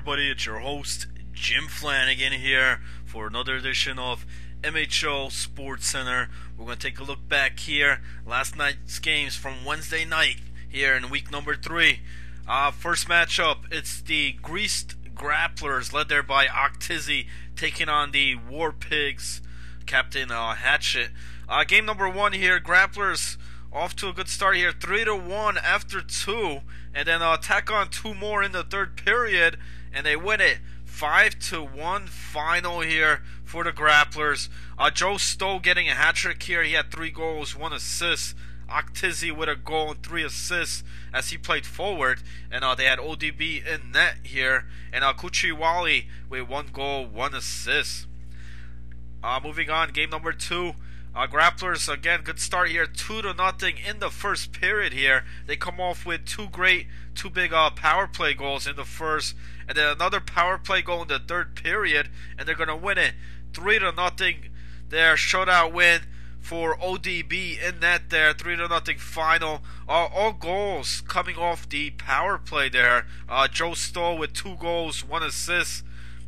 everybody? It's your host, Jim Flanagan here for another edition of MHL SportsCenter. We're going to take a look back here. Last night's games from Wednesday night here in week number 3. First matchup, it's the Greased Grapplers, led there by Octizzi, taking on the War Pigs, Captain Hatchet. Game number 1 here, Grapplers off to a good start here, 3-1 after 2, and then tack on 2 more in the third period, and they win it 5-1 final here for the Grapplers. Joe Stowe getting a hat trick here. He had 3 goals, 1 assist. Octizzi with a goal and 3 assists as he played forward, and they had ODB in net here, and Kuchiwali with 1 goal, 1 assist. Moving on, game number 2. Grapplers, again, good start here, 2-0 in the first period here. They come off with 2 big power play goals in the first, and then another power play goal in the third period, and they're going to win it 3-0. Their shutout win for ODB in net there, 3-0 final. All goals coming off the power play there. Joe Stowe with 2 goals, 1 assist.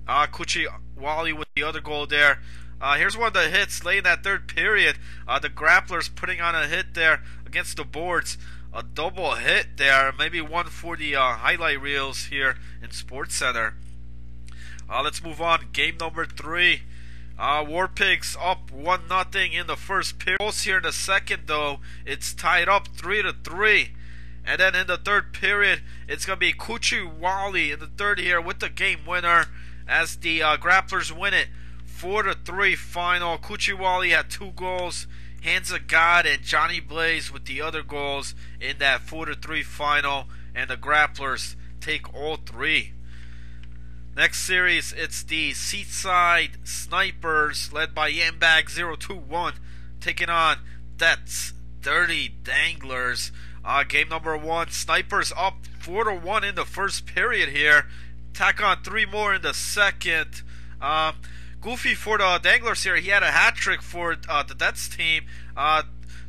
Kuchiwali with the other goal there. Here's one of the hits late in that third period. The Grapplers putting on a hit there against the boards. A double hit there. Maybe one for the highlight reels here in SportsCenter. Let's move on. Game number 3. War Pigs up 1-0 in the first period. Goals here in the second, though. It's tied up 3-3. And then in the third period, it's going to be Kuchiwali in the third here with the game winner as the Grapplers win it 4-3 final. Kuchiwali had 2 goals. Hands of God and Johnny Blaze with the other goals in that 4-3 final. And the Grapplers take all 3. Next series, it's the Seaside Snipers, led by Yambag 021, taking on That's Dirty Danglers. Game number 1, Snipers up 4-1 in the first period here. Tack on 3 more in the second. Goofy for the Danglers here. He had a hat trick for the Dets team,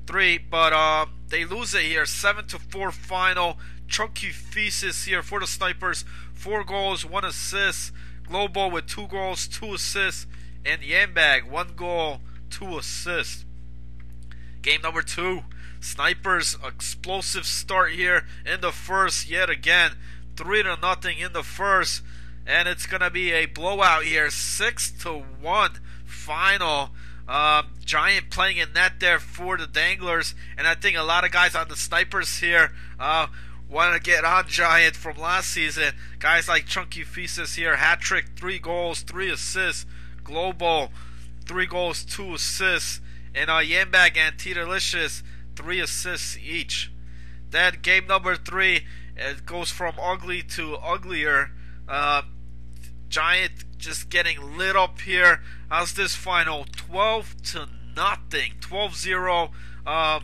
3, but they lose it here, 7-4 final. Chunky Feces here for the Snipers, 4 goals, 1 assist. Global with 2 goals, 2 assists, and Yambag 1 goal, 2 assists. Game number 2, Snipers explosive start here in the first yet again, 3-0 in the first. And it's going to be a blowout here, 6-1 final. Giant playing in net there for the Danglers. And I think a lot of guys on the Snipers here want to get on Giant from last season. Guys like Chunky Feces here, hat trick, 3 goals, 3 assists. Global, 3 goals, 2 assists. And Yambag and T-Delicious, 3 assists each. Then game number 3, it goes from ugly to uglier. Giant just getting lit up here. How's this final? 12-0, 12-0.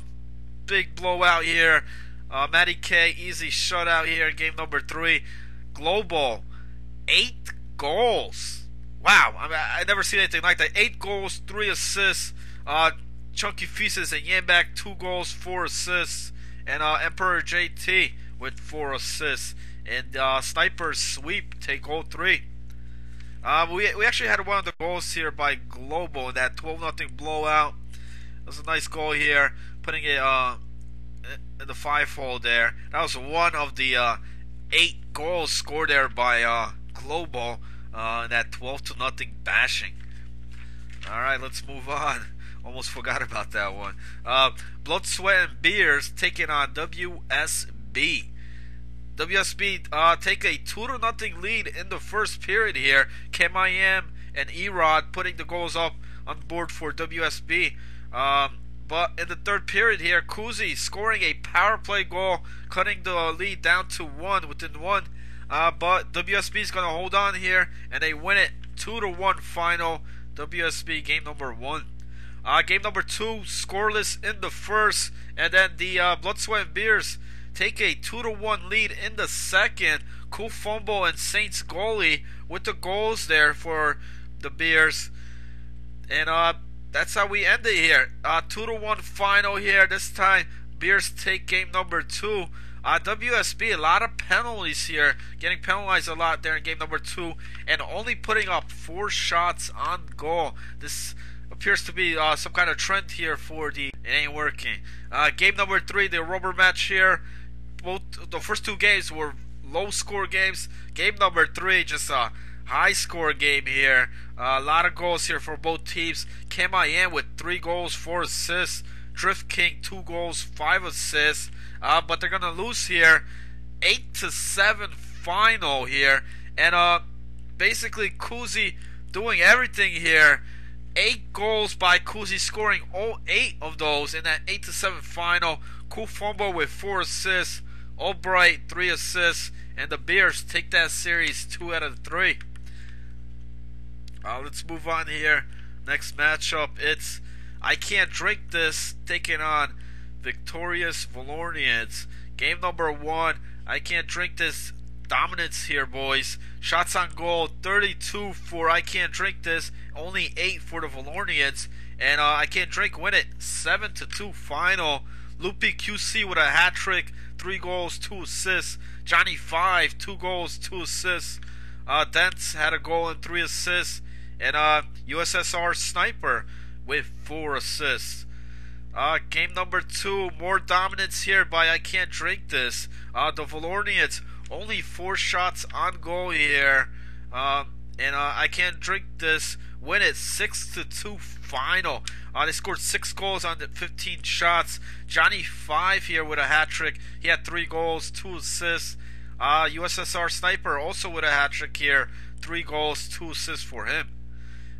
Big blowout here. Matty K, easy shutout here in game number 3. Global, 8 goals. Wow, I never seen anything like that. 8 goals, 3 assists. Chunky Feces and Yambag, 2 goals, 4 assists. And Emperor JT with 4 assists. And Snipers sweep, take all 3. We actually had one of the goals here by Global in that 12-0 blowout. That was a nice goal here, putting it in the 5-hole there. That was one of the 8 goals scored there by Global in that 12-0 bashing. Alright, let's move on. Almost forgot about that one. Blood, Sweat, and Beers taking on WSB. WSB take a 2-0 lead in the first period here. KMIM and Erod putting the goals up on board for WSB. But in the third period here, Kuzi scoring a power play goal, cutting the lead down to 1 within 1. But WSB is going to hold on here, and they win it 2-1 final. WSB game number 1. Game number 2, scoreless in the first, and then the Blood, Sweat, and Beers take a 2-1 lead in the second. Cool Fumble and Saints goalie with the goals there for the Beers. And that's how we end it here. 2-1 final here. This time, Beers take game number 2. WSB, a lot of penalties here, getting penalized a lot there in game number 2, and only putting up 4 shots on goal. This appears to be some kind of trend here for the... It ain't working. Game number 3, the rubber match here. Both the first 2 games were low score games. Game number 3, just a high score game here. A lot of goals here for both teams. Cayman with 3 goals, 4 assists. Drift King 2 goals, 5 assists. But they're gonna lose here, 8-7 final here, and basically Kuzi doing everything here. 8 goals by Kuzi, scoring all 8 of those in that 8-7 final. Kufumbo with 4 assists, Albright 3 assists, and the Bears take that series 2 out of 3. Let's move on here. Next matchup, it's I Can't Drink This taking on Victorious Valornians. Game number 1, I Can't Drink This dominance here, boys. Shots on goal, 32 for I Can't Drink This, only 8 for the Valornians, and I Can't Drink win it 7-2 final. Loopy QC with a hat trick, 3 goals, 2 assists. Johnny 5, 2 goals, 2 assists. Dents had a goal and 3 assists, and USSR Sniper with 4 assists. Game number 2, more dominance here by I Can't Drink This. The Valornians only 4 shots on goal here, and I Can't Drink This win it 6-2 final. They scored 6 goals on the 15 shots. Johnny 5 here with a hat trick. He had 3 goals, 2 assists. USSR Sniper also with a hat trick here, 3 goals, 2 assists for him.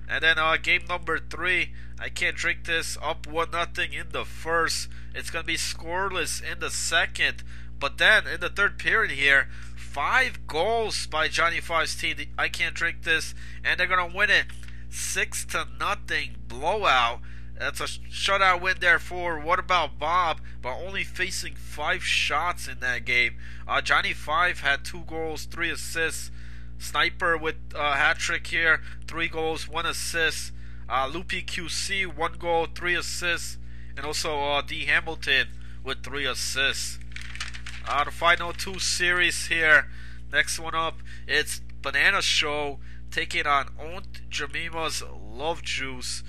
And then game number 3, I Can't Drink This up 1-0 in the first. It's going to be scoreless in the second. But then in the third period here, 5 goals by Johnny 5's team. I Can't Drink This. And they're going to win it 6-0 blowout. That's a shutout win there for What About Bob, but only facing 5 shots in that game. Johnny 5 had 2 goals, 3 assists. Sniper with a hat trick here, 3 goals, 1 assist. Loopy QC, 1 goal, 3 assists. And also D. Hamilton with 3 assists. The final 2 series here. Next one up, it's Banana Show taking on Aunt Jemima's Love Juice.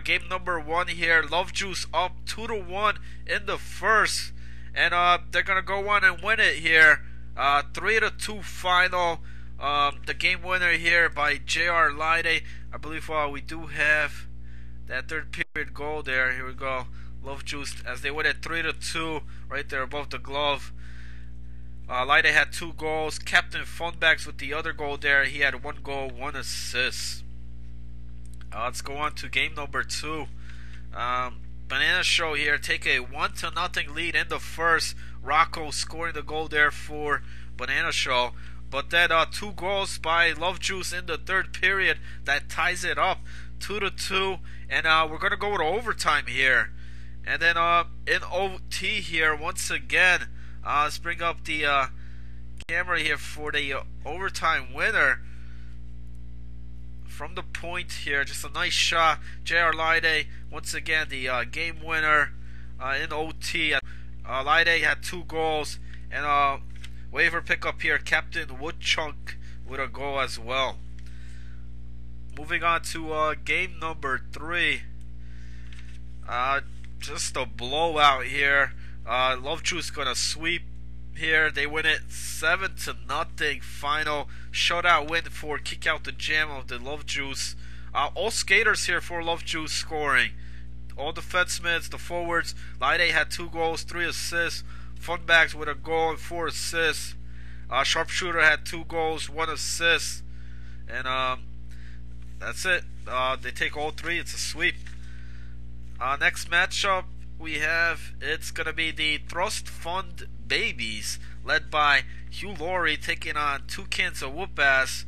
Game number 1 here, Love Juice up 2-1 in the first. And they're going to go on and win it here. 3-2 final. The game winner here by J.R. Lide. I believe we do have that third period goal there. Here we go. Love Juice as they win it 3-2 right there above the glove. Lide had 2 goals. Captain Funbags with the other goal there. He had 1 goal, 1 assist. Let's go on to game number 2. Banana Show here take a 1-0 lead in the first. Rocco scoring the goal there for Banana Show. But then 2 goals by Love Juice in the third period that ties it up 2-2. And we're going to go to overtime here. And then in OT here once again, let's bring up the camera here for the overtime winner. From the point here, just a nice shot. J.R. Lide, once again, the game winner in OT. Lide had 2 goals. And waiver pickup here, Captain Woodchunk with a goal as well. Moving on to game number 3. Just a blowout here. Love Juice gonna sweep here. They win it 7-0 final. Shutout win for Kick Out the Jam of the Love Juice. All skaters here for Love Juice scoring. All defensemen, the forwards. Lide had 2 goals, 3 assists. Funbags with a goal and 4 assists. Sharpshooter had 2 goals, 1 assist. And that's it. They take all 3. It's a sweep. Next matchup we have, it's going to be the Thrust Fund Babies, led by Hugh Laurie, taking on Toucans of Whoop-Ass,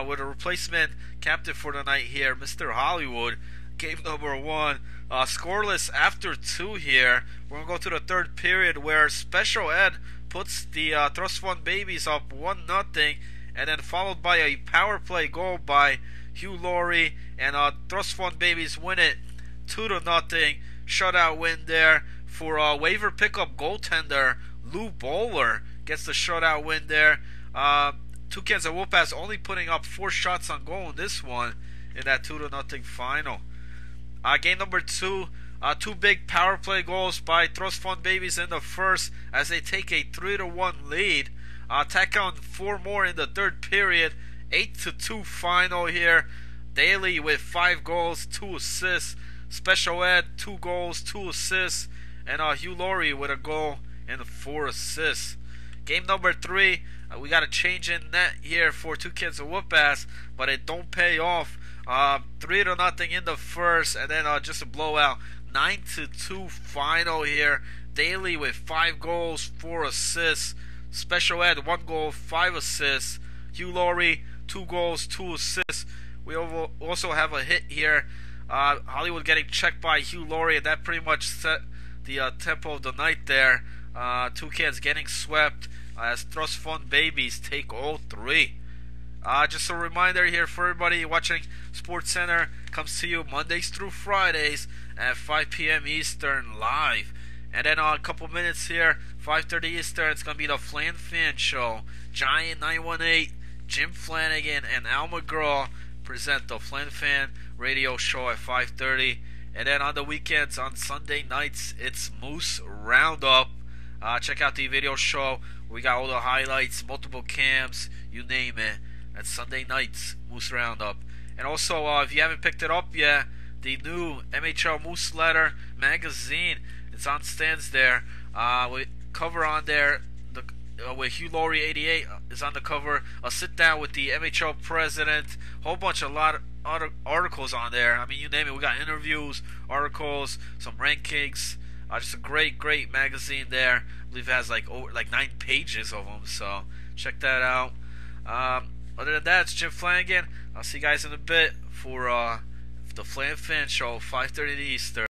with a replacement captain for the night here, Mr. Hollywood. Game number 1, scoreless after 2 here. We're going to go to the third period where Special Ed puts the Thrust Fund Babies up 1-0, and then followed by a power play goal by Hugh Laurie, and Thrust Fund Babies win it 2-0. Shutout win there for waiver pickup goaltender Lou Bowler, gets the shutout win there. Toucans and Whoop-Ass only putting up 4 shots on goal in this one in that 2-0 final. Game number 2, 2 big power play goals by Trust Fund Babies in the first as they take a 3-1 lead. Tack on 4 more in the third period. 8-2 final here. Daly with 5 goals, 2 assists. Special Ed, 2 goals, 2 assists. And Hugh Laurie with a goal and 4 assists. Game number 3, we got a change in net here for Toucans and Whoop-Ass, but it don't pay off. 3-0 in the first, and then just a blowout. 9-2 final here. Daly with 5 goals, 4 assists. Special Ed, 1 goal, 5 assists. Hugh Laurie, 2 goals, 2 assists. We also have a hit here. Hollywood getting checked by Hugh Laurie, and that pretty much set the tempo of the night there. Toucans getting swept as Trust Fund Babies take all 3. Just a reminder here for everybody watching SportsCenter, comes to you Mondays through Fridays at 5 p.m. Eastern live. And then a couple minutes here, 5:30 Eastern, it's going to be the Flan Fan Show. Giant 918, Jim Flanagan, and Al McGraw present the Flan Fan Radio Show at 5:30. And then on the weekends, on Sunday nights, it's Moose Roundup. Check out the video show. We got all the highlights, multiple cams, you name it. That's Sunday nights, Moose Roundup. And also, if you haven't picked it up yet, the new MHL Moose Letter magazine, it's on stands there. We cover on there, with Hugh Laurie 88 is on the cover. A sit down with the MHL president. Whole bunch, a lot of other articles on there. I mean, you name it. We got interviews, articles, some rankings. Just a great magazine there. I believe it has like 9 pages of them. So check that out. Other than that, it's Jim Flanagan. I'll see you guys in a bit for the Flan Fan Show, 5:30 Eastern.